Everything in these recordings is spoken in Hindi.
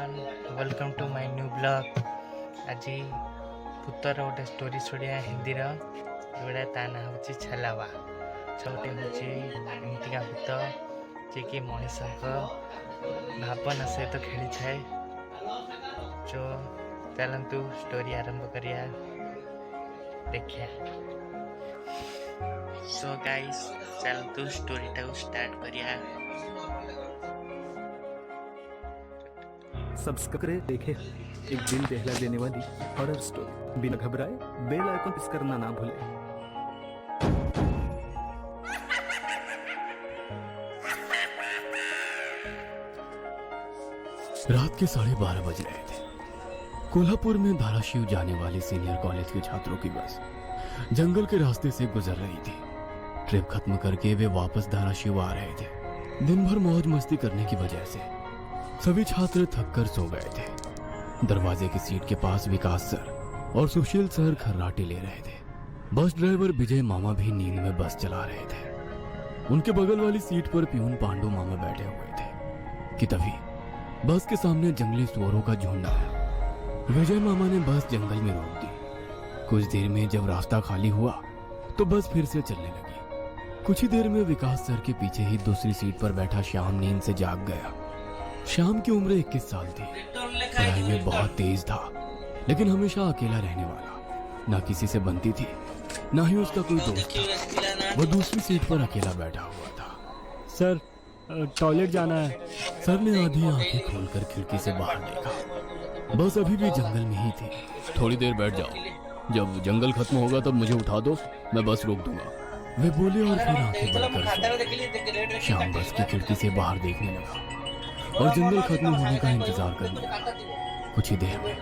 Everyone, welcome to my new blog. आज भूतर गोटे स्टोरी शुणिया हिंदी जोड़ा ता ना हूँ छलावा। छोटे हूँ एमतीका भूत जी कि मनीष भावना सहित खेली थाए। जो चलतु स्टोरी आरंभ करिया देखिया। सो गाइस चलतु स्टोरी टाइम स्टार्ट करिया। सब्सक्राइब देखे एक दिल दहला देने वाली हॉरर स्टोरी। बिना घबराए बेल आइकन प्रेस करना ना भूलें। रात के 12:30 बज रहे थे। कोल्हापुर में धाराशिव जाने वाली सीनियर कॉलेज के छात्रों की बस जंगल के रास्ते से गुजर रही थी। ट्रिप खत्म करके वे वापस धाराशिव आ रहे थे। दिन भर मौज मस्ती करने की वजह से सभी छात्र थककर सो गए थे। दरवाजे की सीट के पास विकास सर और सुशील सर खर्राटे ले रहे थे। बस ड्राइवर विजय मामा भी नींद में बस चला रहे थे। उनके बगल वाली सीट पर प्यून पांडु मामा बैठे हुए थे कि तभी बस के सामने जंगली सुअरों का झुंड आया। विजय मामा ने बस जंगल में रोक दी। कुछ देर में जब रास्ता खाली हुआ तो बस फिर से चलने लगी। कुछ ही देर में विकास सर के पीछे ही दूसरी सीट पर बैठा श्याम नींद से जाग गया। श्याम की उम्र 21 साल थी। पढ़ाई में बहुत तेज था, लेकिन हमेशा अकेला रहने वाला। ना किसी से बनती थी, ना ही उसका कोई दोस्त था। वो दूसरी सीट पर अकेला बैठा हुआ था। सर, टॉयलेट जाना है। सर ने आधी आंखें खोलकर खिड़की से बाहर देखा। बस अभी भी जंगल में ही थी। थोड़ी देर बैठ जाओ, जब जंगल खत्म होगा तब मुझे उठा दो, मैं बस रोक दूंगा। वे बोले और फिर आंखें बंद कर श्याम बस की खिड़की से बाहर देखने लगा और जंगल खत्म होने का इंतजार करने लगा। कुछ ही देर में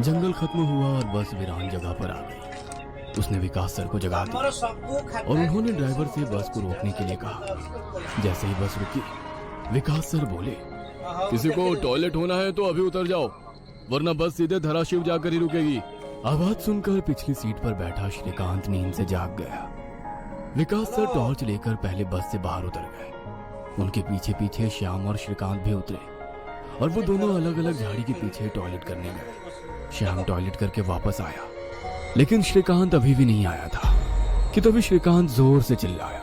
जंगल खत्म हुआ और बस वीरान जगह पर आ गई। उसने विकास सर को जगा दिया और उन्होंने ड्राइवर से बस को रोकने के लिए कहा। जैसे ही बस रुकी, विकास सर बोले, किसी को टॉयलेट होना है तो अभी उतर जाओ, वरना बस सीधे धाराशिव जाकर ही रुकेगी। आवाज सुनकर पिछली सीट पर बैठा श्रीकांत नींद से जाग गया। विकास सर टॉर्च लेकर पहले बस से बाहर उतर गए। उनके पीछे पीछे श्याम और श्रीकांत भी उतरे और वो दोनों अलग अलग झाड़ी के पीछे टॉयलेट करने गए। श्याम टॉयलेट करके वापस आया, लेकिन श्रीकांत अभी भी नहीं आया था कि तभी श्रीकांत जोर से चिल्लाया।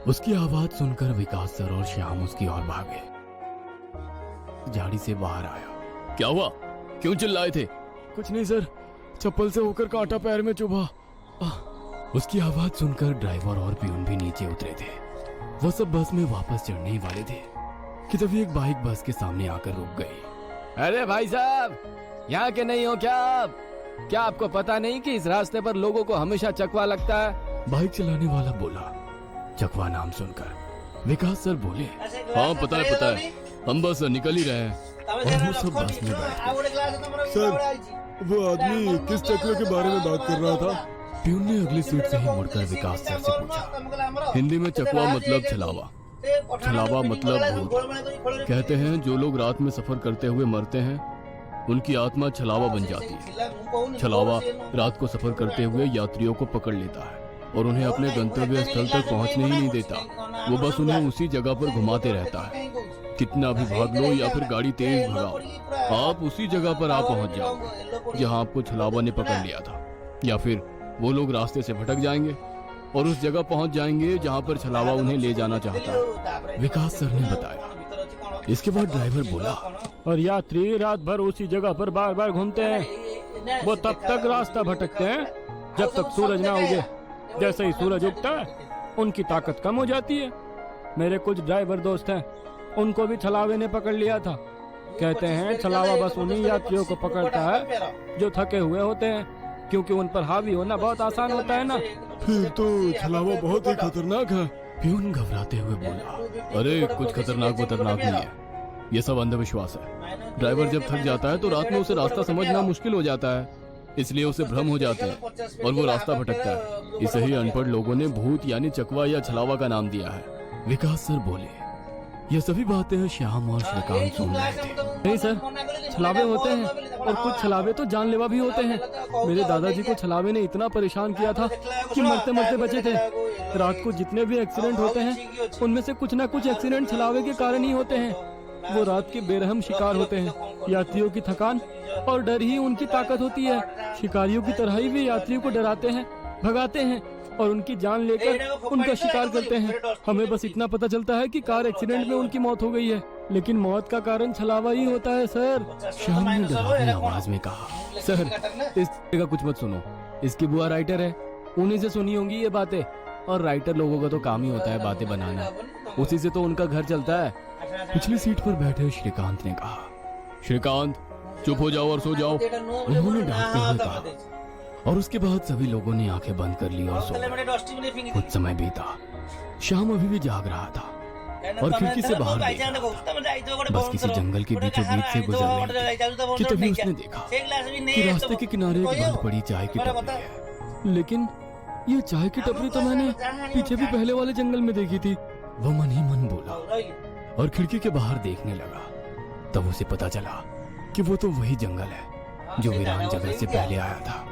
उसकी आवाज सुनकर विकास सर और श्याम उसकी ओर भागे। झाड़ी से बाहर आया। क्या हुआ, क्यों चिल्लाए थे? कुछ नहीं सर, चप्पल से होकर कांटा पैर में चुभा। उसकी आवाज सुनकर ड्राइवर और प्यून भी नीचे उतरे थे। वो सब बस में वापस चढ़ने ही वाले थे कि तभी एक बाइक बस के सामने आकर रुक गई। अरे भाई साहब, यहाँ के नहीं हो क्या आप? क्या आपको पता नहीं कि इस रास्ते पर लोगों को हमेशा चकवा लगता है? बाइक चलाने वाला बोला। चकवा नाम सुनकर विकास सर बोले, हाँ पता है, हम बस निकल ही रहे हैं। और वो सब बस में बैठ गए। सर, वो आदमी किस चक्र के बारे में बात कर रहा था? प्यून ने अगली सीट से ही मुड़कर विकास सर से पूछा। हिंदी में चकवा मतलब छलावा, छलावा मतलब भूत। कहते हैं जो लोग रात में सफर करते हुए मरते हैं, उनकी आत्मा छलावा बन जाती है। छलावा रात को सफर करते हुए यात्रियों को पकड़ लेता है और उन्हें अपने गंतव्य स्थल तक पहुंचने ही नहीं देता। वो बस उन्हें उसी जगह पर घुमाते रहता है। कितना भी भाग लो या फिर गाड़ी तेज भगाओ, आप उसी जगह पर आप पहुंच जाओगे जहां आपको छलावा ने पकड़ लिया था। या फिर वो लोग रास्ते से भटक जाएंगे और उस जगह पहुंच जाएंगे जहां पर छलावा उन्हें ले जाना चाहता है, विकास सर ने बताया। इसके बाद ड्राइवर बोला, और यात्री रात भर उसी जगह पर बार बार घूमते हैं। वो तब तक रास्ता भटकते हैं जब तक सूरज ना उगे। जैसे ही सूरज उगता है, उनकी ताकत कम हो जाती है। मेरे कुछ ड्राइवर दोस्त हैं, उनको भी छलावे ने पकड़ लिया था। कहते हैं छलावा बस उन्हीं यात्रियों को पकड़ता है जो थके हुए होते हैं, क्योंकि उन पर हावी होना बहुत आसान होता है ना। फिर तो छलावा बहुत ही खतरनाक है, प्यून घबराते हुए बोला। अरे कुछ खतरनाक नहीं है, ये सब अंधविश्वास है। ड्राइवर जब थक जाता है तो रात में उसे रास्ता समझना मुश्किल हो जाता है, इसलिए उसे भ्रम हो जाते हैं और वो रास्ता भटकता है। इसे ही अनपढ़ लोगों ने भूत यानी चकवा या छलावा का नाम दिया है, विकास सर बोले। ये सभी बातें श्याम और श्रीकांत सुन रहे थे। नहीं सर, छलावे होते हैं और कुछ छलावे तो जानलेवा भी होते हैं। मेरे दादाजी को छलावे ने इतना परेशान किया था कि मरते मरते बचे थे। रात को जितने भी एक्सीडेंट होते हैं, उनमें से कुछ ना कुछ एक्सीडेंट छलावे के कारण ही होते हैं। वो रात के बेरहम शिकार होते हैं। यात्रियों की थकान और डर ही उनकी ताकत होती है। शिकारियों की तरह ही वे यात्रियों को डराते हैं, भगाते हैं और उनकी जान लेकर उनका शिकार करते हैं। हमें बस इतना पता चलता है कि कार एक्सीडेंट में उनकी मौत हो गई है, लेकिन मौत का कारण छलावा ही होता है सर। श्याम ने डरावनी आवाज में कहा, सर इस का कुछ मत सुनो, इसकी बुआ राइटर है, उन्हीं से सुनी होंगी ये बातें। और राइटर लोगों का तो काम ही होता है बातें बनाना, उसी से तो उनका घर चलता है। पिछली सीट पर बैठे श्रीकांत ने कहा, श्रीकांत चुप हो जाओ और सो जाओ। उन्होंने डांटते हुए कहा और उसके बाद सभी लोगों ने आंखें बंद कर ली और सो गए। कुछ समय बीता, श्याम अभी भी जाग रहा था और खिड़की से बाहर देख रहा था। बस किसी जंगल के बीचों बीच से गुजर रही थी कि तभी उसने देखा कि रास्ते के किनारे एक बंद पड़ी चाय की टपरी है। लेकिन ये चाय की टपरी तो मैंने पीछे भी पहले वाले जंगल में देखी थी। वो मन ही मन बोला और खिड़की के बाहर देखने लगा। तब उसे पता चला कि वो तो वही जंगल है जो वीरान जगह से पहले आया था।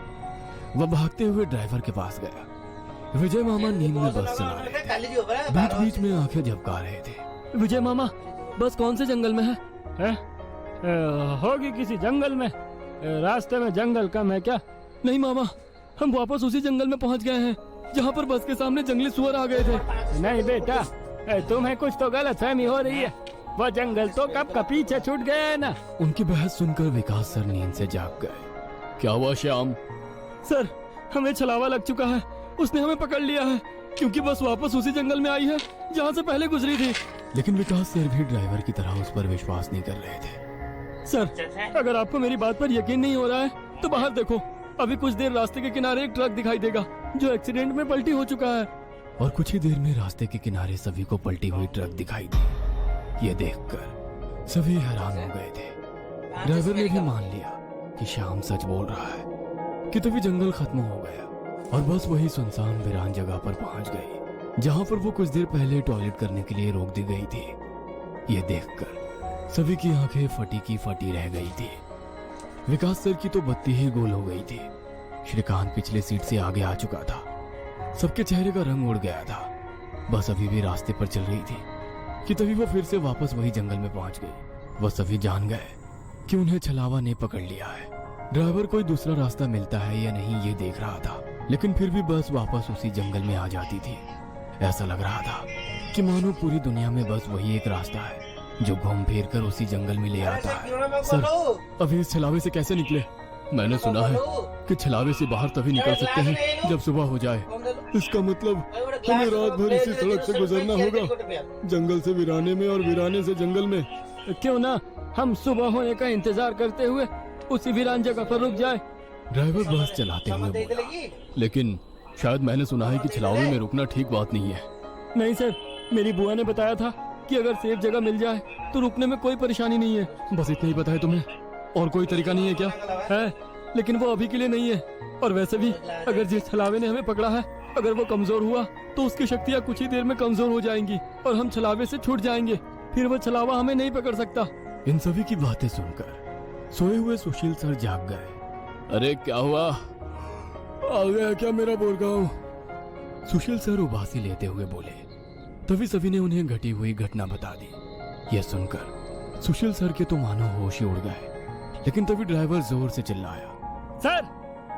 वह भागते हुए ड्राइवर के पास गया। विजय मामा नींद में बस चला रहे थे, बीच बीच में आंखें झपका रहे थे। विजय मामा, बस कौन से जंगल में है? होगी किसी जंगल में। रास्ते में जंगल कम है क्या? नहीं मामा, हम वापस उसी जंगल में पहुंच गए हैं जहां पर बस के सामने जंगली सुअर आ गए थे। नहीं बेटा, तुम्हें कुछ तो गलतफहमी हो रही है। वो जंगल तो कब का पीछे छूट गया है ना। उनकी बहस सुनकर विकास सर नींद से जाग गए। क्या हुआ श्याम? सर, हमें छलावा लग चुका है। उसने हमें पकड़ लिया है क्योंकि बस वापस उसी जंगल में आई है जहाँ से पहले गुजरी थी। लेकिन विकास सर भी ड्राइवर की तरह उस पर विश्वास नहीं कर रहे थे। सर, अगर आपको मेरी बात पर यकीन नहीं हो रहा है तो बाहर देखो। अभी कुछ देर रास्ते के किनारे एक ट्रक दिखाई देगा जो एक्सीडेंट में पलटी हो चुका है। और कुछ ही देर में रास्ते के किनारे सभी को पलटी हुई ट्रक दिखाई दी। ये देखकर सभी हैरान हो गए थे। ड्राइवर ने भी मान लिया कि श्याम सच बोल रहा है कि तभी जंगल खत्म हो गया और बस वही सुनसान वीरान जगह पर पहुंच गई जहां पर वो कुछ देर पहले टॉयलेट करने के लिए रोक दी गई थी। ये देखकर सभी की आंखें फटी की फटी रह गई थी। विकास सर की तो बत्ती ही गोल हो गई थी। श्रीकांत पिछले सीट से आगे आ चुका था। सबके चेहरे का रंग उड़ गया था। बस अभी भी रास्ते पर चल रही थी कि तभी वो फिर से वापस वही जंगल में पहुंच गई। वह सभी जान गए कि उन्हें छलावा ने पकड़ लिया है। ड्राइवर कोई दूसरा रास्ता मिलता है या नहीं ये देख रहा था, लेकिन फिर भी बस वापस उसी जंगल में आ जाती थी। ऐसा लग रहा था कि मानो पूरी दुनिया में बस वही एक रास्ता है जो घूम फिर कर उसी जंगल में ले आता है। सर, अभी इस छलावे से कैसे निकले? मैंने सुना है कि छलावे से बाहर तभी निकल सकते हैं जब सुबह हो जाए। इसका मतलब हमें रात भर इसी सड़क से गुजरना होगा, जंगल से वीराने में और वीराने से जंगल में। क्यों ना हम सुबह होने का इंतजार करते हुए उसी वीरान जगह पर रुक जाए। ड्राइवर बस चलाते हुए बोला, लेकिन शायद मैंने सुना है कि छलावे में रुकना ठीक बात नहीं है। नहीं सर, मेरी बुआ ने बताया था कि अगर सेफ जगह मिल जाए तो रुकने में कोई परेशानी नहीं है। बस इतना ही पता है तुम्हें? और कोई तरीका नहीं है क्या? है, लेकिन वो अभी के लिए नहीं है। और वैसे भी अगर जिस छलावे ने हमें पकड़ा है, अगर वो कमजोर हुआ तो उसकी शक्तियाँ कुछ ही देर में कमजोर हो जाएंगी और हम छलावे से छूट जाएंगे। फिर वो छलावा हमें नहीं पकड़ सकता। इन सभी की बातें सुनकर सोए हुए सुशील सर जाग गए। अरे क्या हुआ? आ गया क्या मेरा बोरगांव? सुशील सर उबासी लेते हुए बोले। तभी सभी ने उन्हें घटी हुई घटना बता दी। यह सुनकर सुशील सर के तो मानो होश ही उड़ गए। लेकिन तभी ड्राइवर जोर से चिल्लाया, सर,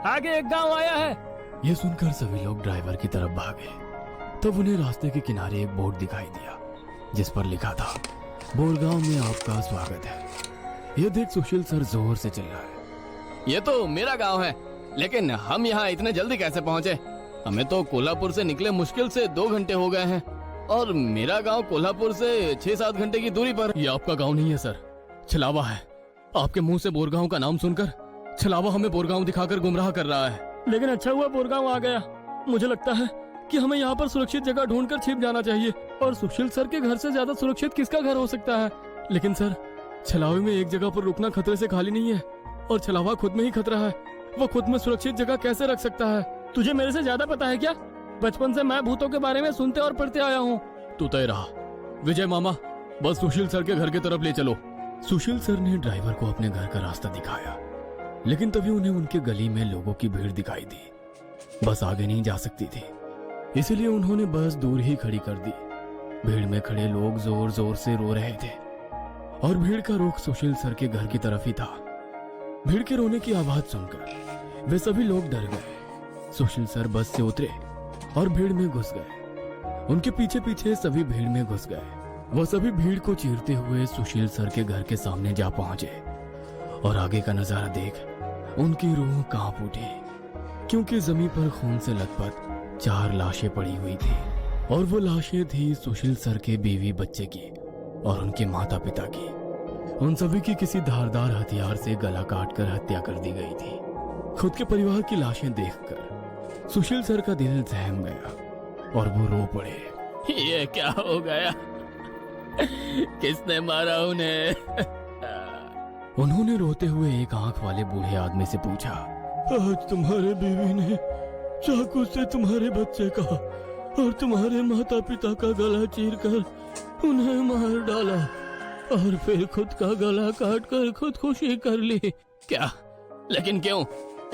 आगे एक गांव आया है। यह सुनकर सभी लोग ड्राइवर की तरफ भागे। तब उन्हें रास्ते के किनारे एक बोर्ड दिखाई दिया जिस पर लिखा था, बोरगांव में आपका स्वागत है। यह देख सुशील सर जोर से चिल्लाए, ये तो मेरा गांव है, लेकिन हम यहाँ इतने जल्दी कैसे पहुँचे? हमें तो कोल्हापुर से निकले मुश्किल से 2 घंटे हो गए हैं और मेरा गांव कोल्हापुर से 6-7 घंटे की दूरी पर। ये आपका गांव नहीं है सर, छलावा है। आपके मुंह से बोरगांव का नाम सुनकर छलावा हमें बोरगांव दिखाकर गुमराह कर रहा है। लेकिन अच्छा हुआ बोरगांव आ गया। मुझे लगता है कि हमें यहाँ पर सुरक्षित जगह ढूंढकर छिप जाना चाहिए। और सुशील सर के घर से ज्यादा सुरक्षित किसका घर हो सकता है? लेकिन सर, छलावे में एक जगह पर रुकना खतरे से खाली नहीं है और छलावा खुद में ही खतरा है। वो खुद में सुरक्षित जगह कैसे रख सकता है? तुझे मेरे से ज्यादा पता है क्या? बचपन से मैं भूतों के बारे में सुनते और पढ़ते आया हूँ। तू तय रहा। विजय मामा, बस सुशील सर के घर की तरफ ले चलो। सुशील सर ने ड्राइवर को अपने घर का रास्ता दिखाया, लेकिन तभी उन्हें उनके गली में लोगों की भीड़ दिखाई दी। बस आगे नहीं जा सकती थी, इसीलिए उन्होंने बस दूर ही खड़ी कर दी। भीड़ में खड़े लोग जोर जोर से रो रहे थे और भीड़ का रुख सुशील सर के घर की तरफ ही था। भीड़ के रोने की आवाज सुनकर वे सभी लोग डर गए। सुशील सर बस से उतरे और भीड़ में घुस गए। उनके पीछे पीछे सभी भीड़ में घुस गए। वो सभी भीड़ को चीरते हुए सुशील सर के घर के सामने जा पहुंचे और आगे का नजारा देख उनकी रूह कांप उठी, क्योंकि जमीन पर खून से लथपथ 4 लाशें पड़ी हुई थी और वो लाशें थी सुशील सर के बीवी बच्चे की और उनके माता पिता की। उन सभी की किसी धारदार हथियार से गला काटकर हत्या कर दी गई थी। खुद के परिवार की लाशें देखकर सुशील सर का दिल सहम गया और वो रो पड़े। ये क्या हो गया? किसने मारा उन्हें? उन्होंने रोते हुए एक आंख वाले बूढ़े आदमी से पूछा, आज तुम्हारे बीवी ने चाकू से तुम्हारे बच्चे का और तुम्हारे माता पिता का गला चीरकर उन्हें मार डाला और फिर खुद का गला काट कर खुदकुशी कर ली। क्या? लेकिन क्यों?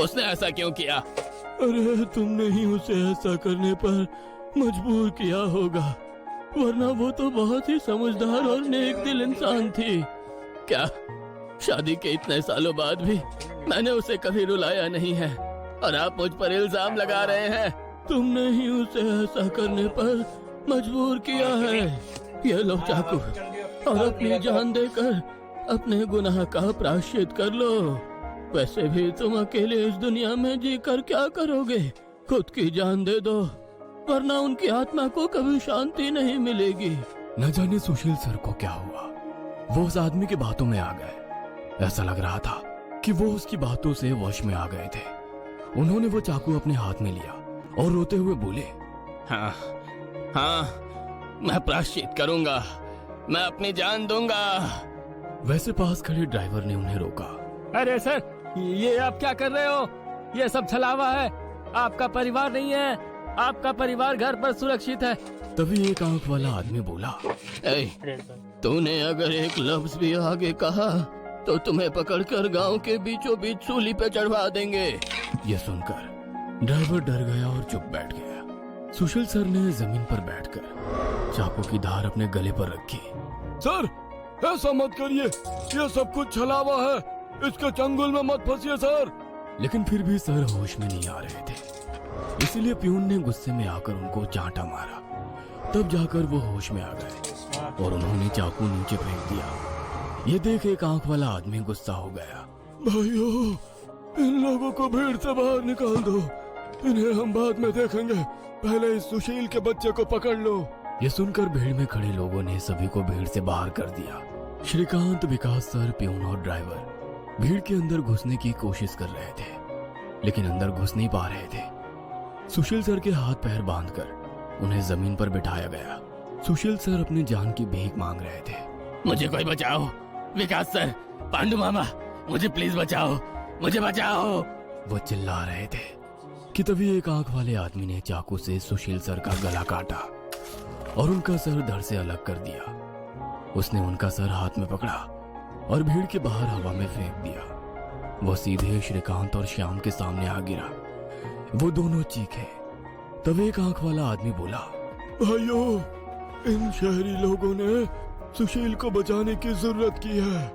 उसने ऐसा क्यों किया? अरे तुमने ही उसे ऐसा करने पर मजबूर किया होगा, वरना वो तो बहुत ही समझदार और नेक दिल इंसान थी। क्या शादी के इतने सालों बाद भी मैंने उसे कभी रुलाया नहीं है और आप मुझ पर इल्जाम लगा रहे हैं? तुमने ही उसे ऐसा करने पर मजबूर किया है। ये लो चाकू और अपनी जान देकर अपने गुनाह का प्रायश्चित कर लो। वैसे भी तुम अकेले इस दुनिया में जीकर क्या करोगे? खुद की जान दे दो, वरना उनकी आत्मा को कभी शांति नहीं मिलेगी। न जाने सुशील सर को क्या हुआ, वो उस आदमी की बातों में आ गए। ऐसा लग रहा था कि वो उसकी बातों से वश में आ गए थे। उन्होंने वो चाकू अपने हाथ में लिया और रोते हुए बोले, हाँ हाँ, मैं प्रायश्चित करूंगा, मैं अपनी जान दूंगा। वैसे पास खड़े ड्राइवर ने उन्हें रोका। अरे सर, ये आप क्या कर रहे हो? ये सब छलावा है। आपका परिवार नहीं है, आपका परिवार घर पर सुरक्षित है। तभी एक आंख वाला आदमी बोला, तूने अगर एक लफ्ज भी आगे कहा तो तुम्हें पकड़कर गांव के बीचों बीच सूली पे चढ़वा देंगे। ये सुनकर ड्राइवर डर गया और चुप बैठ गया। सुशील सर ने जमीन पर बैठकर चाकू की धार अपने गले पर रखी। सर, ऐसा मत करिए, ये सब कुछ छलावा है, इसके चंगुल में मत फंसिए सर। लेकिन फिर भी सर होश में नहीं आ रहे थे, इसीलिए प्यून ने गुस्से में आकर उनको चांटा मारा। तब जाकर वो होश में आ गए और उन्होंने चाकू नीचे फेंक दिया। ये देख एक आंख वाला आदमी गुस्सा हो गया। भाइयों, इन लोगों को भीड़ से बाहर निकाल दो, इन्हें हम बाद में देखेंगे, पहले इस सुशील के बच्चे को पकड़ लो। ये सुनकर भीड़ में खड़े लोगों ने सभी को भीड़ से बाहर कर दिया। श्रीकांत, विकास सर, प्यून और ड्राइवर भीड़ के अंदर घुसने की कोशिश कर रहे थे, लेकिन अंदर घुस नहीं पा रहे थे। सुशील सर के हाथ पैर बांधकर उन्हें जमीन पर बिठाया गया। सुशील सर अपनी जान की भीख मांग रहे थे। मुझे कोई बचाओ, विकास सर, पांडु मामा, मुझे प्लीज बचाओ, मुझे बचाओ। वो चिल्ला रहे थे कि तभी एक आंख वाले आदमी ने चाकू से सुशील सर का गला काटा और उनका सर धड़ से अलग कर दिया। उसने उनका सर हाथ में पकड़ा और भीड़ के बाहर हवा में फेंक दिया। वो सीधे श्रीकांत और श्याम के सामने आ गिरा। वो दोनों चीखे। तब एक आंख वाला आदमी बोला, भाइयों, इन शहरी लोगों ने सुशील को बचाने की जरूरत की है,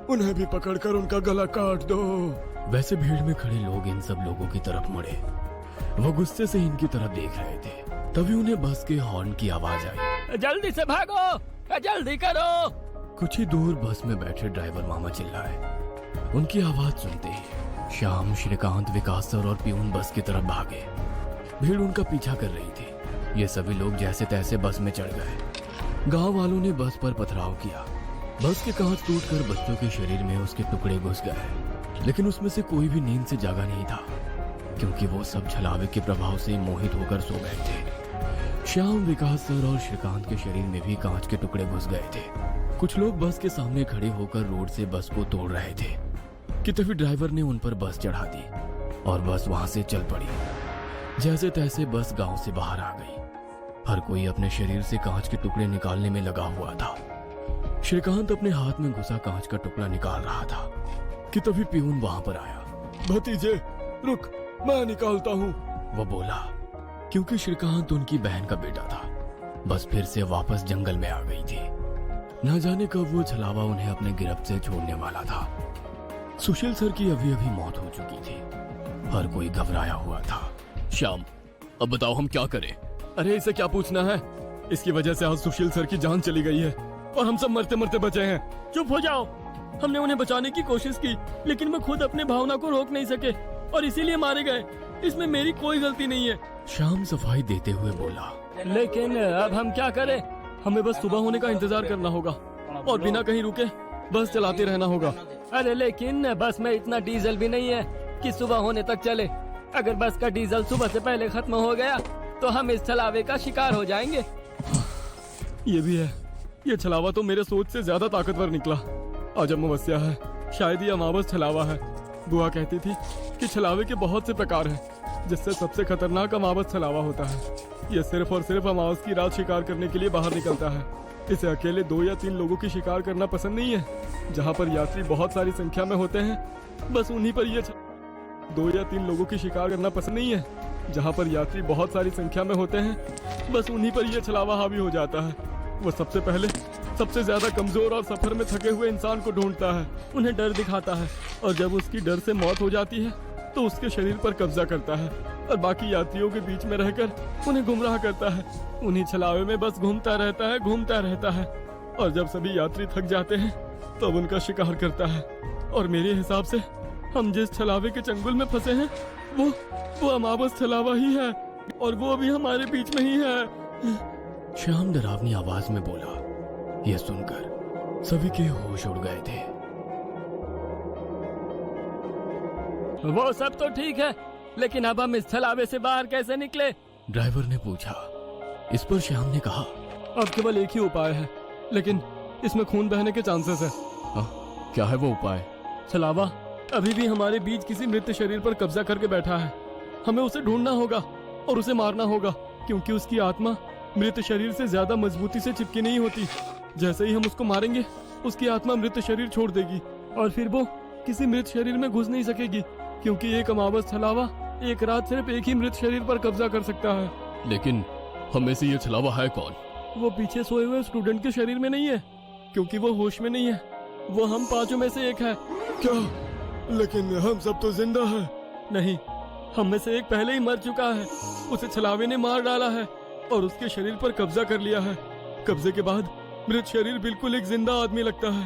उन्हें भी पकड़कर उनका गला काट दो। वैसे भीड़ में खड़े लोग इन सब लोगों की तरफ मुड़े। वो गुस्से से इनकी तरफ देख रहे थे। तभी उन्हें बस के हॉर्न की आवाज आई। जल्दी से भागो, जल्दी करो। कुछ ही दूर बस में बैठे ड्राइवर मामा चिल्लाए। उनकी आवाज सुनते ही श्याम, श्रीकांत, विकास सर और प्यून बस की तरफ भागे। भीड़ उनका पीछा कर रही थी। ये सभी लोग जैसे तैसे बस में चढ़ गए। गांव वालों ने बस पर पथराव किया। बस के कांच टूटकर बच्चों के शरीर में उसके टुकड़े घुस गए, लेकिन उसमें से कोई भी नींद से जागा नहीं था, क्योंकि वो सब छलावे के प्रभाव से मोहित होकर सो गए थे। श्याम, विकास सर और श्रीकांत के शरीर में भी कांच के टुकड़े घुस गए थे। कुछ लोग बस के सामने खड़े होकर रोड से बस को तोड़ रहे थे कि तभी ड्राइवर ने उन पर बस चढ़ा दी और बस वहां से चल पड़ी। जैसे तैसे बस गांव से बाहर आ गई। हर कोई अपने शरीर से कांच के टुकड़े निकालने में लगा हुआ था। श्रीकांत अपने हाथ में घुसा कांच का टुकड़ा निकाल रहा था कि तभी प्यून वहां पर आया। भतीजे, रुक, मैं निकालता हूँ, वो बोला, क्योंकि श्रीकांत उनकी बहन का बेटा था। बस फिर से वापस जंगल में आ गई थी। न जाने कब वो छलावा उन्हें अपने गिरफ्त से छोड़ने वाला था। सुशील सर की अभी अभी मौत हो चुकी थी। हर कोई घबराया हुआ था। श्याम, अब बताओ हम क्या करें? अरे इसे क्या पूछना है? इसकी वजह से आज सुशील सर की जान चली गई है और हम सब मरते मरते बचे हैं। चुप हो जाओ। हमने उन्हें बचाने की कोशिश की, लेकिन वो खुद अपने भावना को रोक नहीं सके और इसीलिए मारे गए। इसमें मेरी कोई गलती नहीं है। श्याम सफाई देते हुए बोला। लेकिन अब हम क्या करें? हमें बस सुबह होने का इंतजार करना होगा और बिना कहीं रुके बस चलाते रहना होगा। अरे लेकिन बस में इतना डीजल भी नहीं है कि सुबह होने तक चले। अगर बस का डीजल सुबह से पहले खत्म हो गया तो हम इस छलावे का शिकार हो जाएंगे। ये भी है। ये छलावा तो मेरे सोच से ज्यादा ताकतवर निकला। आज अमावस्या है, शायद ये अमावस छलावा है। बुआ कहती थी कि छलावे के बहुत से प्रकार हैं, जिससे सबसे खतरनाक अमावस छलावा होता है। ये सिर्फ और सिर्फ अमावस की रात शिकार करने के लिए बाहर निकलता है। इसे अकेले 2 या 3 लोगों की शिकार करना पसंद नहीं है। जहाँ पर यात्री बहुत सारी संख्या में होते हैं, बस उन्हीं पर ये 2 या 3 लोगों की शिकार करना पसंद नहीं है। जहाँ पर यात्री बहुत सारी संख्या में होते हैं, बस उन्हीं पर यह छलावा हावी हो जाता है। वो सबसे पहले सबसे ज्यादा कमजोर और सफर में थके हुए इंसान को ढूंढता है, उन्हें डर दिखाता है और जब उसकी डर से मौत हो जाती है तो उसके शरीर पर कब्जा करता है और बाकी यात्रियों के बीच में रहकर उन्हें गुमराह करता है। उन्हीं छलावे में बस घूमता रहता है और जब सभी यात्री थक जाते हैं तब उनका शिकार करता है। और मेरे हिसाब से हम जिस छलावे के चंगुल में फंसे हैं वो अमावस छलावा ही है और वो अभी हमारे बीच में ही है। श्याम डरावनी आवाज में बोला। यह सुनकर सभी के होश उड़ गए थे। वो सब तो ठीक है, लेकिन अब हम इस छलावे से बाहर कैसे निकले? ड्राइवर ने पूछा। इस पर श्याम ने कहा, अब केवल एक ही उपाय है, लेकिन इसमें खून बहने के चांसेस है। क्या है वो उपाय? छलावा अभी भी हमारे बीच किसी मृत शरीर पर कब्जा करके बैठा है। हमें उसे ढूंढना होगा और उसे मारना होगा, क्योंकि उसकी आत्मा मृत शरीर से ज्यादा मजबूती से चिपकी नहीं होती। जैसे ही हम उसको मारेंगे उसकी आत्मा मृत शरीर छोड़ देगी और फिर वो किसी मृत शरीर में घुस नहीं सकेगी, क्योंकि एक अमावस छलावा एक रात सिर्फ एक ही मृत शरीर पर कब्जा कर सकता है। लेकिन हमें से ये छलावा है कौन? वो पीछे सोए हुए स्टूडेंट के शरीर में नहीं है, क्योंकि वो होश में नहीं है। वो हम 5 में से एक है। क्या? लेकिन हम सब तो जिंदा हैं। नहीं, हम में से एक पहले ही मर चुका है। उसे छलावे ने मार डाला है और उसके शरीर पर कब्जा कर लिया है। कब्जे के बाद मृत शरीर बिल्कुल एक जिंदा आदमी लगता है,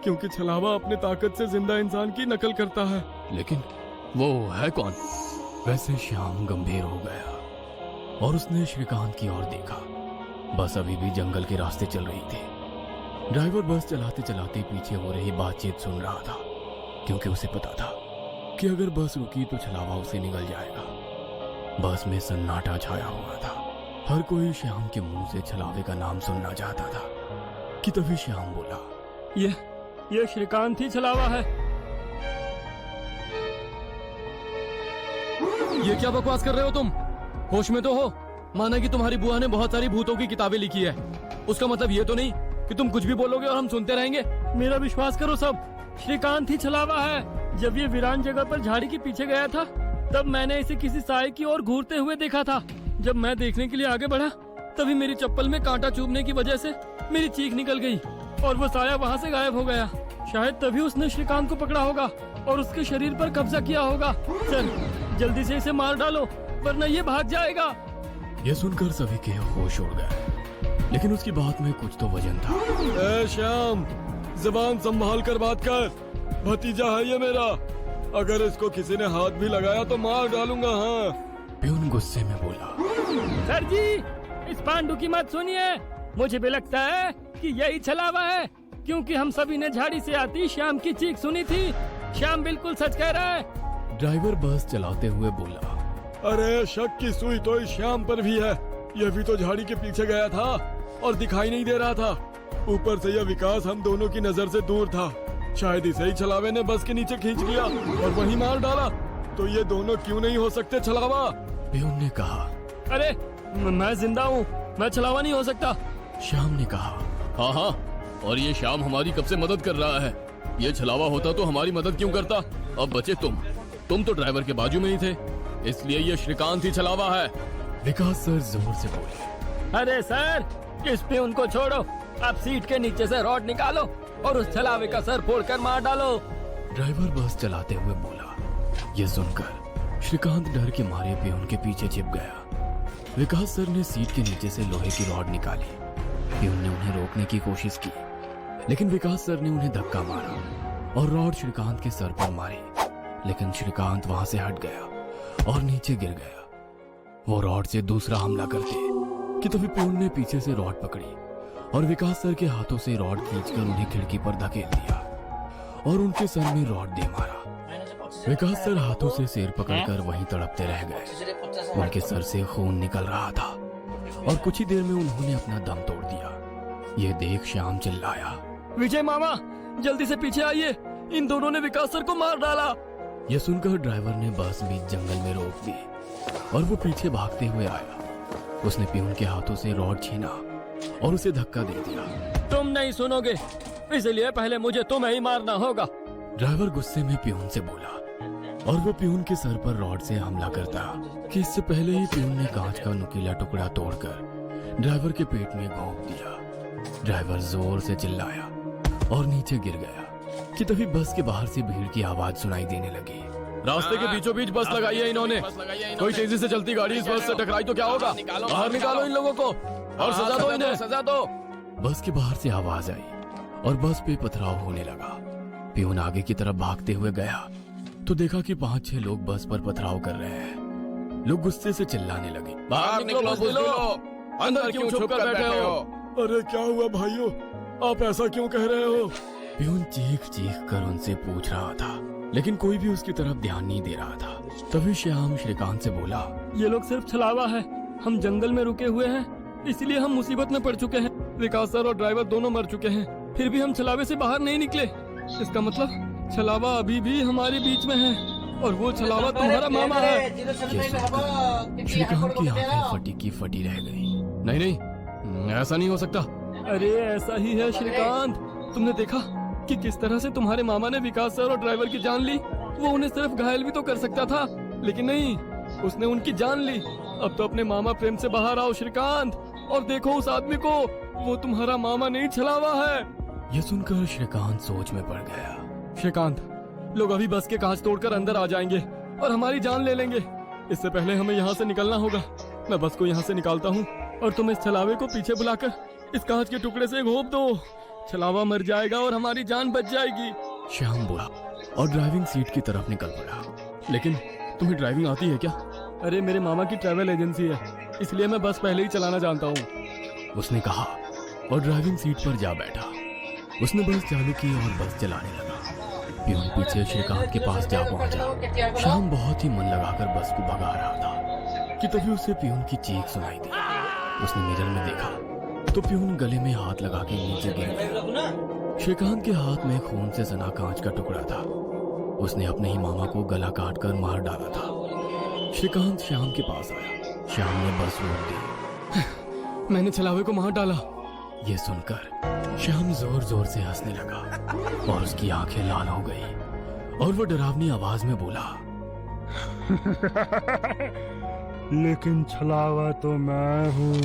क्योंकि छलावा अपने ताकत से जिंदा इंसान की नकल करता है। लेकिन वो है कौन? वैसे श्याम गंभीर हो गया और उसने श्रीकांत की ओर देखा। बस अभी भी जंगल के रास्ते चल रही थी। ड्राइवर बस चलाते चलाते पीछे हो रही बातचीत सुन रहा था, क्योंकि उसे पता था कि अगर बस रुकी तो छलावा उसे निगल जाएगा। बस में सन्नाटा छाया हुआ था। हर कोई श्याम के मुंह से छलावे का नाम सुनना चाहता था कि तभी श्याम बोला, ये श्रीकांत ही छलावा है। ये क्या बकवास कर रहे हो तुम? होश में तो हो? माना कि तुम्हारी बुआ ने बहुत सारी भूतों की किताबें लिखी है, उसका मतलब ये तो नहीं कि तुम कुछ भी बोलोगे और हम सुनते रहेंगे। मेरा विश्वास करो सब, श्रीकांत ही छलावा है। जब ये वीरान जगह पर झाड़ी के पीछे गया था तब मैंने इसे किसी साए की ओर घूरते हुए देखा था। जब मैं देखने के लिए आगे बढ़ा तभी मेरी चप्पल में कांटा चुभने की वजह से मेरी चीख निकल गई और वो साया वहाँ से गायब हो गया। शायद तभी उसने श्रीकांत को पकड़ा होगा और उसके शरीर पर कब्जा किया होगा। चल जल्दी से इसे मार डालो, वरना ये भाग जाएगा। यह सुनकर सभी के होश उड़ गए, लेकिन उसकी बात में कुछ तो वजन था। ए श्याम, जुबान संभाल कर बात कर। भतीजा है ये मेरा, अगर इसको किसी ने हाथ भी लगाया तो मार डालूंगा। हाँ। प्यून गुस्से में बोला, सर जी इस पांडु की मत सुनिए। मुझे भी लगता है कि यही छलावा है, क्योंकि हम सभी ने झाड़ी से आती श्याम की चीख सुनी थी। श्याम बिल्कुल सच कह रहा है। ड्राइवर बस चलाते हुए बोला, अरे शक की सुई तो इस श्याम पर भी है। यह भी तो झाड़ी के पीछे गया था और दिखाई नहीं दे रहा था। ऊपर से यह विकास हम दोनों की नजर से दूर था। शायद इसे ही छलावे ने बस के नीचे खींच लिया और वहीं मार डाला। तो ये दोनों क्यों नहीं हो सकते छलावा? प्यून ने कहा। अरे मैं जिंदा हूँ, मैं छलावा नहीं हो सकता। श्याम ने कहा, हाँ, और ये श्याम हमारी कब से मदद कर रहा है। ये छलावा होता तो हमारी मदद क्यों करता? अब बचे तुम तो ड्राइवर के बाजू में ही थे, इसलिए ये श्रीकांत ही छलावा है। विकास सर जोर से बोले, अरे सर इस पे उनको छोड़ो, अब सीट के नीचे से रॉड निकालो और उस छलावे का सर फोड़कर मार डालो। ड्राइवर बस चलाते हुए बोला। यह सुनकर श्रीकांत डर के मारे पियून के पीछे छिप गया। विकास सर ने सीट के नीचे से लोहे की रॉड निकाली। पियून ने उन्हें रोकने की कोशिश की, लेकिन विकास सर ने उन्हें धक्का मारा और रॉड श्रीकांत के सर पर मारी, लेकिन श्रीकांत वहां से हट गया और नीचे गिर गया। वो रॉड से दूसरा हमला करते कि तभी पियून ने पीछे से रॉड पकड़ी और विकास सर के हाथों से रॉड खींचकर उन्हें खिड़की पर धकेल दिया और उनके सर में रॉड दे मारा। विकास सर हाथों से सिर पकड़कर वहीं तड़पते रह गए। उनके सर से खून निकल रहा था और कुछ ही देर में उन्होंने अपना दम तोड़ दिया। ये देख श्याम चिल्लाया, विजय मामा जल्दी से पीछे आइए, इन दोनों ने विकास सर को मार डाला। यह सुनकर ड्राइवर ने बस बीच जंगल में रोक दी और वो पीछे भागते हुए आया। उसने पियून के हाथों से रॉड छीना और उसे धक्का दे दिया। तुम नहीं सुनोगे, इसलिए पहले मुझे तुम्हें ही मारना होगा। ड्राइवर गुस्से में पियून से बोला और वो पियून के सर पर रॉड से हमला करता कि इससे पहले ही पियून ने कांच का नुकीला टुकड़ा तोड़कर ड्राइवर के पेट में घोंप दिया। ड्राइवर जोर से चिल्लाया और नीचे गिर गया कि तभी बस के बाहर से भीड़ की आवाज सुनाई देने लगी। रास्ते के बीचों बीच बस लगाई है इन्होंने। कोई तेजी से चलती गाड़ी इस बस से टकराई तो क्या होगा? बाहर निकालो इन लोगों को और सजा दो इन्हें, सजा दो। बस के बाहर से आवाज आई और बस पे पथराव होने लगा। पियून आगे की तरफ भागते हुए गया तो देखा कि 5-6 लोग बस पर पथराव कर रहे हैं। लोग गुस्से से चिल्लाने लगे, बाहर निकलो बुज़दिलो, अंदर क्यों छुप कर बैठे हो? अरे क्या हुआ भाइयों, आप ऐसा क्यों कह रहे हो? पियून चीख चीख कर उनसे पूछ रहा था, लेकिन कोई भी उसकी तरफ ध्यान नहीं दे रहा था। तभी श्याम श्रीकांत से बोला, ये लोग सिर्फ छलावा है, हम जंगल में रुके हुए हैं, इसलिए हम मुसीबत में पड़ चुके हैं। विकास सर और ड्राइवर दोनों मर चुके हैं, फिर भी हम छलावे से बाहर नहीं निकले। इसका मतलब छलावा अभी भी हमारे बीच में है और वो छलावा तुम्हारा मामा है। श्रीकांत की आंखें फटी की फटी रह गई। नहीं नहीं, ऐसा नहीं हो सकता। अरे ऐसा ही है श्रीकांत, तुमने देखा कि किस तरह से तुम्हारे मामा ने विकास सर और ड्राइवर की जान ली। वो उन्हें सिर्फ घायल भी तो कर सकता था, लेकिन नहीं, उसने उनकी जान ली। अब तो अपने मामा प्रेम से बाहर आओ श्रीकांत और देखो उस आदमी को, वो तुम्हारा मामा नहीं छलावा है। यह सुनकर श्रीकांत सोच में पड़ गया। श्रीकांत, लोग अभी बस के कांच तोड़कर अंदर आ जाएंगे और हमारी जान ले लेंगे। इससे पहले हमें यहाँ से निकलना होगा। मैं बस को यहाँ से निकालता हूँ और तुम इस छलावे को पीछे बुलाकर इस कांच के टुकड़े से घोंप दो। छलावा मर जाएगा और हमारी जान बच जाएगी। श्याम बोला और ड्राइविंग सीट की तरफ निकल पड़ा। लेकिन तुम्हें ड्राइविंग आती है क्या? अरे मेरे मामा की ट्रैवल एजेंसी है, इसलिए मैं बस पहले ही चलाना जानता हूँ, उसने कहा और ड्राइविंग सीट पर जा बैठा। उसने बस चालू की और बस चलाने लगा। पियून पीछे श्रीकांत के पास जा पहुंचा। श्याम बहुत ही मन लगाकर बस को भगा रहा था कि तभी उसे पियून की चीख सुनाई दी। उसने मिरर में देखा तो पियून गले में हाथ लगा के नीचे गिर गया। श्रीकांत के हाथ में खून से सना कांच का टुकड़ा था। उसने अपने ही मामा को गला काट कर मार डाला था। श्रीकांत श्याम के पास आया। श्याम ने बस रोक दी। मैंने छलावे को मार डाला। ये सुनकर श्याम जोर जोर से हंसने लगा और उसकी आंखें लाल हो गई और वो डरावनी आवाज में बोला, लेकिन छलावा तो मैं हूँ।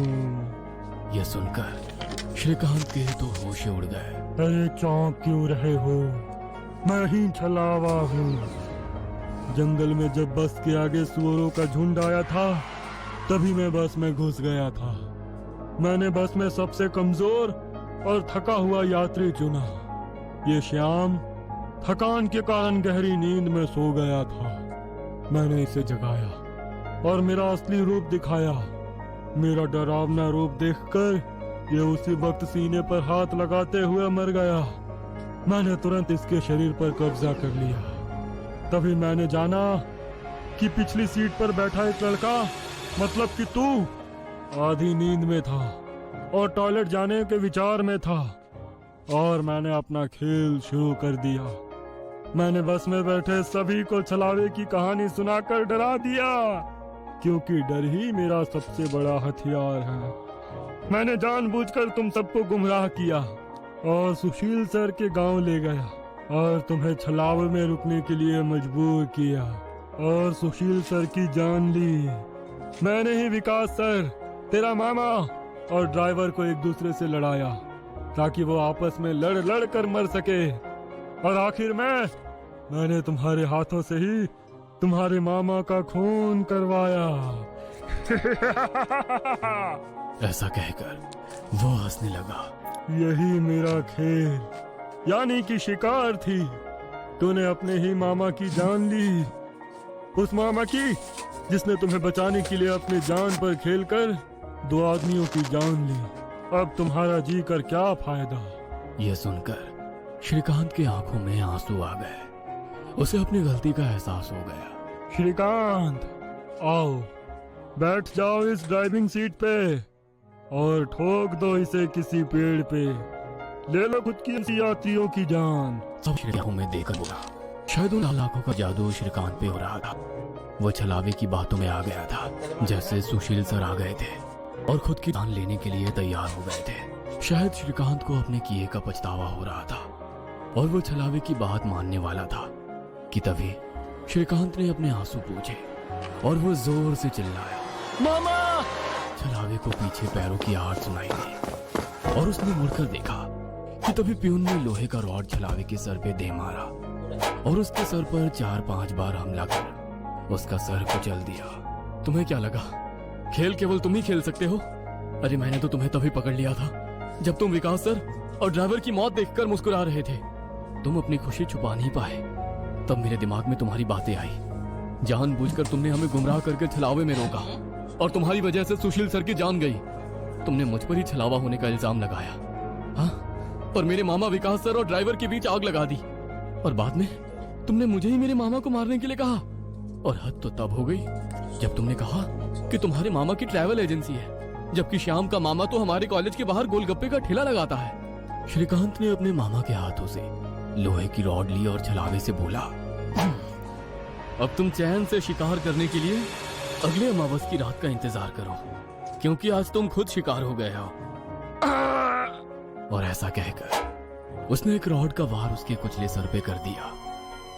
यह सुनकर श्रीकांत के तो होश उड़ गए। अरे चौंक क्यों रहे हो, मैं ही छलावा हूँ। जंगल में जब बस के आगे सुअरों का झुंड आया था, तभी मैं बस में घुस गया था। मैंने बस में सबसे कमजोर और थका हुआ यात्री चुना। ये श्याम थकान के कारण गहरी नींद में सो गया था। मैंने इसे जगाया और मेरा असली रूप दिखाया। मेरा डरावना रूप देखकर ये उसी वक्त सीने पर हाथ लगाते हुए मर गया। मैंने तुरंत इसके शरीर पर कब्जा कर लिया। तभी मैंने जाना कि पिछली सीट पर बैठा एक लड़का, मतलब कि तू, आधी नींद में था और टॉयलेट जाने के विचार में था, और मैंने अपना खेल शुरू कर दिया। मैंने बस में बैठे सभी को छलावे की कहानी सुनाकर डरा दिया, क्योंकि डर ही मेरा सबसे बड़ा हथियार है। मैंने जानबूझकर तुम सबको गुमराह किया और सुशील सर के गांव ले गया और तुम्हें छलावे में रुकने के लिए मजबूर किया और सुशील सर की जान ली। मैंने ही विकास सर, तेरा मामा और ड्राइवर को एक दूसरे से लड़ाया। ताकि वो आपस में लड़ लड़ कर मर सके। और आखिर में मैंने तुम्हारे हाथों से ही तुम्हारे मामा का खून करवाया। ऐसा कहकर वो हंसने लगा। यही मेरा खेल यानी कि शिकार थी। तूने अपने ही मामा की जान ली, उस मामा की जिसने तुम्हें बचाने के लिए अपने जान पर खेलकर 2 आदमियों की जान ली। अब तुम्हारा जी कर क्या फायदा। यह सुनकर श्रीकांत की आंखों में आंसू आ गए। उसे अपनी गलती का एहसास हो गया। श्रीकांत, आओ बैठ जाओ इस ड्राइविंग सीट पे और ठोक दो इसे किसी पेड़ पे। ले लो खुद की यात्रियों की जान। सब श्रीकांत में देखकर बोला। शायद उन लाखों का जादू श्रीकांत पे हो रहा था। वो छलावे की बातों में आ गया था, जैसे सुशील सर आ गए थे और खुद की जान लेने के लिए तैयार हो गए थे। शायद श्रीकांत को अपने किए का पछतावा हो रहा था और वो छलावे की बात मानने वाला था कि तभी श्रीकांत ने अपने आंसू पूछे और वो जोर से चिल्लाया, मामा! छलावे को पीछे पैरों की आहट सुनाई दी और उसने मुड़कर देखा कि तभी प्यून ने लोहे का रॉड छलावे के सर पे दे मारा और उसके सर पर 4-5 बार हमला कर उसका सर कुचल दिया। तुम्हें क्या लगा खेल केवल तुम ही खेल सकते हो? अरे मैंने तो तुम्हें तभी पकड़ लिया था जब तुम विकास सर और ड्राइवर की मौत देखकर मुस्कुरा रहे थे। तुम अपनी खुशी छुपा नहीं पाए। तब मेरे दिमाग में तुम्हारी बातें आई। जानबूझकर तुमने हमें गुमराह करके छलावे में रोका और तुम्हारी वजह से सुशील सर की जान गई। तुमने मुझ पर ही छलावा होने का इल्जाम लगाया, हाँ? और मेरे मामा विकास सर और ड्राइवर के बीच आग लगा दी और बाद में तुमने मुझे ही मेरे मामा को मारने के लिए कहा। और हद तो तब हो गई जब तुमने कहा कि तुम्हारे मामा की ट्रैवल एजेंसी है, जबकि श्याम का मामा तो हमारे कॉलेज के बाहर गोलगप्पे का ठेला लगाता है। श्रीकांत ने अपने मामा के हाथों से लोहे की रॉड ली और छलावे से बोला, अब तुम चैन से शिकार करने के लिए अगले अमावस की रात का इंतजार करो, क्योंकि आज तुम खुद शिकार हो गए हो। और ऐसा कहकर उसने एक रॉड का वार उसके कुचले सर पे कर दिया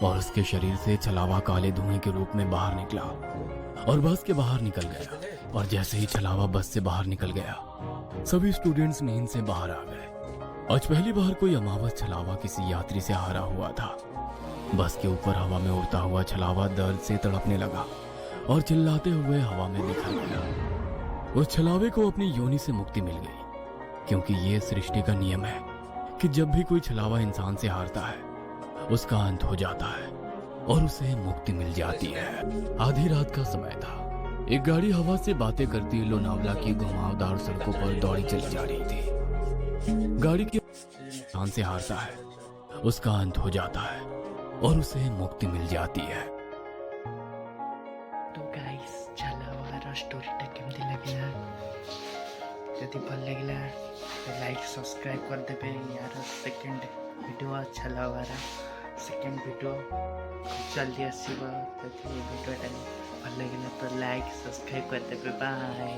और उसके शरीर से छलावा काले धुएं के रूप में बाहर निकला और बस के बाहर निकल गया। और जैसे ही छलावा बस से बाहर निकल गया, सभी स्टूडेंट्स नींद से बाहर आ गए। आज पहली बार कोई अमावस छलावा किसी यात्री से हारा हुआ था। बस के ऊपर हवा में उड़ता हुआ छलावा दर्द से तड़पने लगा और चिल्लाते हुए हवा में निकल गया। उस छलावे को अपनी योनि से मुक्ति मिल गई, क्योंकि ये सृष्टि का नियम है कि जब भी कोई छलावा इंसान से हारता है उसका अंत हो जाता है और उसे मुक्ति मिल जाती है। आधी रात का समय था। एक गाड़ी हवा से बातें करती लोनावला की घुमावदार सड़कों पर दौड़ी चली जा रही थी। गाड़ी के इंसान से हारता है उसका अंत हो जाता है और उसे मुक्ति मिल जाती है। तो गाइस छलावार स्टोरीटा केमती लागला जदि भल लागला तो लाइक सब्सक्राइब कर देबे। यार सेकंड वीडियो छलावार सेकंड वीडियो खूब जल्दी आसीबा। तो वीडियोटा भल लागला तो लाइक सब्सक्राइब कर देबे। बाय।